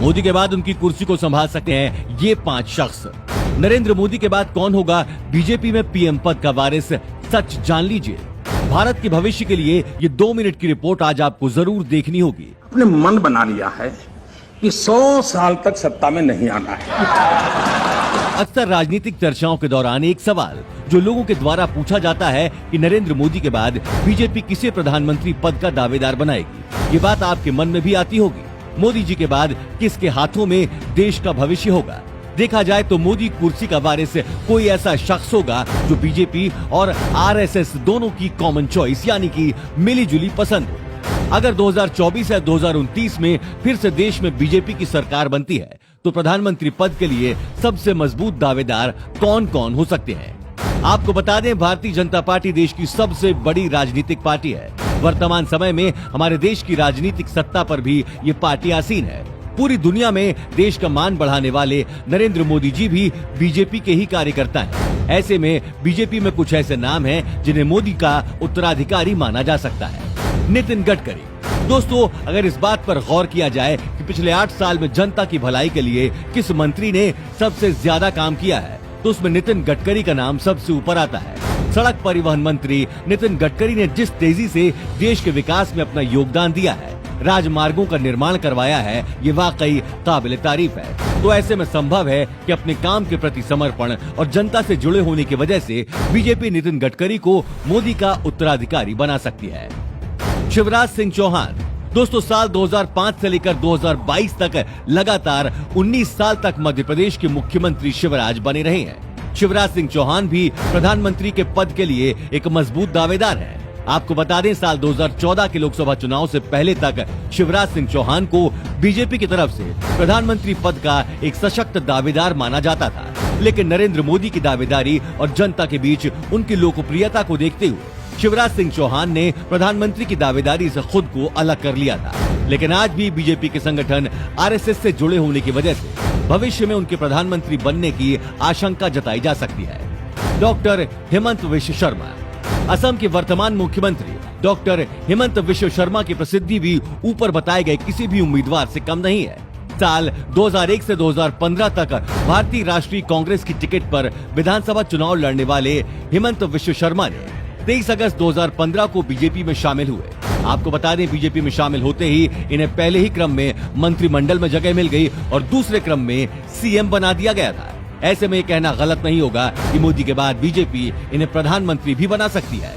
मोदी के बाद उनकी कुर्सी को संभाल सकते हैं ये 5 शख्स। नरेंद्र मोदी के बाद कौन होगा बीजेपी में पीएम पद का वारिस, सच जान लीजिए। भारत के भविष्य के लिए ये 2 मिनट की रिपोर्ट आज आपको जरूर देखनी होगी। अपने मन बना लिया है कि 100 साल तक सत्ता में नहीं आना है। अक्सर राजनीतिक चर्चाओं के दौरान एक सवाल जो लोगों के द्वारा पूछा जाता है कि नरेंद्र मोदी के बाद बीजेपी किसे प्रधानमंत्री पद का दावेदार बनाएगी। ये बात आपके मन में भी आती होगी, मोदी जी के बाद किसके हाथों में देश का भविष्य होगा। देखा जाए तो मोदी कुर्सी का वारिस कोई ऐसा शख्स होगा जो बीजेपी और आरएसएस दोनों की कॉमन चॉइस यानी कि मिलीजुली पसंद हो। अगर 2024 या 2029 में फिर से देश में बीजेपी की सरकार बनती है तो प्रधानमंत्री पद के लिए सबसे मजबूत दावेदार कौन कौन हो सकते हैं। आपको बता दें, भारतीय जनता पार्टी देश की सबसे बड़ी राजनीतिक पार्टी है। वर्तमान समय में हमारे देश की राजनीतिक सत्ता पर भी ये पार्टी आसीन है। पूरी दुनिया में देश का मान बढ़ाने वाले नरेंद्र मोदी जी भी बीजेपी के ही कार्यकर्ता हैं। ऐसे में बीजेपी में कुछ ऐसे नाम हैं जिन्हें मोदी का उत्तराधिकारी माना जा सकता है। नितिन गडकरी। दोस्तों, अगर इस बात पर गौर किया जाए कि पिछले 8 साल में जनता की भलाई के लिए किस मंत्री ने सबसे ज्यादा काम किया है तो उसमें नितिन गडकरी का नाम सबसे ऊपर आता है। सड़क परिवहन मंत्री नितिन गडकरी ने जिस तेजी से देश के विकास में अपना योगदान दिया है, राजमार्गों का निर्माण करवाया है, ये वाकई काबिल तारीफ है। तो ऐसे में संभव है कि अपने काम के प्रति समर्पण और जनता से जुड़े होने की वजह से बीजेपी नितिन गडकरी को मोदी का उत्तराधिकारी बना सकती है। शिवराज सिंह चौहान। दोस्तों, साल 2005 से लेकर 2022 तक लगातार 19 साल तक मध्य प्रदेश के मुख्यमंत्री शिवराज बने रहे हैं। शिवराज सिंह चौहान भी प्रधानमंत्री के पद के लिए एक मजबूत दावेदार हैं। आपको बता दें, साल 2014 के लोकसभा चुनाव से पहले तक शिवराज सिंह चौहान को बीजेपी की तरफ से प्रधानमंत्री पद का एक सशक्त दावेदार माना जाता था। लेकिन नरेंद्र मोदी की दावेदारी और जनता के बीच उनकी लोकप्रियता को देखते हुए शिवराज सिंह चौहान ने प्रधानमंत्री की दावेदारी से खुद को अलग कर लिया था। लेकिन आज भी बीजेपी के संगठन आरएसएस से जुड़े होने की वजह से भविष्य में उनके प्रधानमंत्री बनने की आशंका जताई जा सकती है। डॉक्टर हेमंत विश्व शर्मा। असम के वर्तमान मुख्यमंत्री डॉक्टर हेमंत विश्व शर्मा की प्रसिद्धि भी ऊपर बताए गए किसी भी उम्मीदवार से कम नहीं है। साल 2001 से 2015 तक भारतीय राष्ट्रीय कांग्रेस की टिकट पर विधानसभा चुनाव लड़ने वाले हेमंत विश्व शर्मा ने 23 अगस्त 2015 को बीजेपी में शामिल हुए। आपको बता दें, बीजेपी में शामिल होते ही इन्हें पहले ही क्रम में मंत्रिमंडल में जगह मिल गई और दूसरे क्रम में सीएम बना दिया गया था। ऐसे में ये कहना गलत नहीं होगा कि मोदी के बाद बीजेपी इन्हें प्रधानमंत्री भी बना सकती है।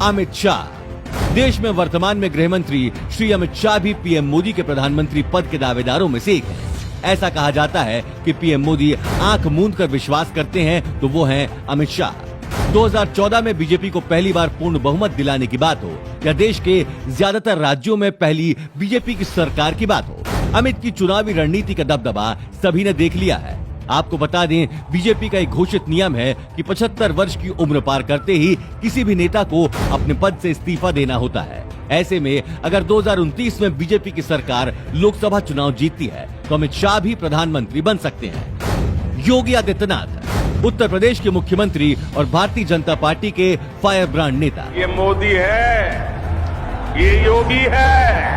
अमित शाह। देश में वर्तमान में गृह मंत्री श्री अमित शाह भी पीएम मोदी के प्रधानमंत्री पद के दावेदारों में से एक हैं। ऐसा कहा जाता है कि पीएम मोदी आंख मूंद कर विश्वास करते हैं तो वो हैं अमित शाह। 2014 में बीजेपी को पहली बार पूर्ण बहुमत दिलाने की बात हो या देश के ज्यादातर राज्यों में पहली बीजेपी की सरकार की बात हो, अमित की चुनावी रणनीति का दबदबा सभी ने देख लिया है। आपको बता दें, बीजेपी का एक घोषित नियम है कि 75 वर्ष की उम्र पार करते ही किसी भी नेता को अपने पद से इस्तीफा देना होता है। ऐसे में अगर 2029 में बीजेपी की सरकार लोकसभा चुनाव जीतती है तो अमित शाह भी प्रधानमंत्री बन सकते हैं। योगी आदित्यनाथ। उत्तर प्रदेश के मुख्यमंत्री और भारतीय जनता पार्टी के फायर ब्रांड नेता। ये मोदी है, ये योगी है।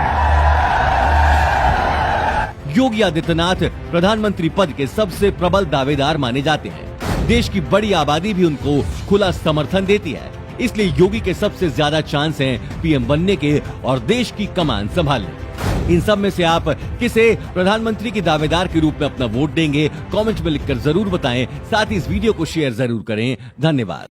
योगी आदित्यनाथ प्रधानमंत्री पद के सबसे प्रबल दावेदार माने जाते हैं। देश की बड़ी आबादी भी उनको खुला समर्थन देती है, इसलिए योगी के सबसे ज्यादा चांस हैं पीएम बनने के और देश की कमान संभालने। इन सब में से आप किसे प्रधानमंत्री की दावेदार के रूप में अपना वोट देंगे, कमेंट में लिखकर जरूर बताएं। साथ ही इस वीडियो को शेयर जरूर करें। धन्यवाद।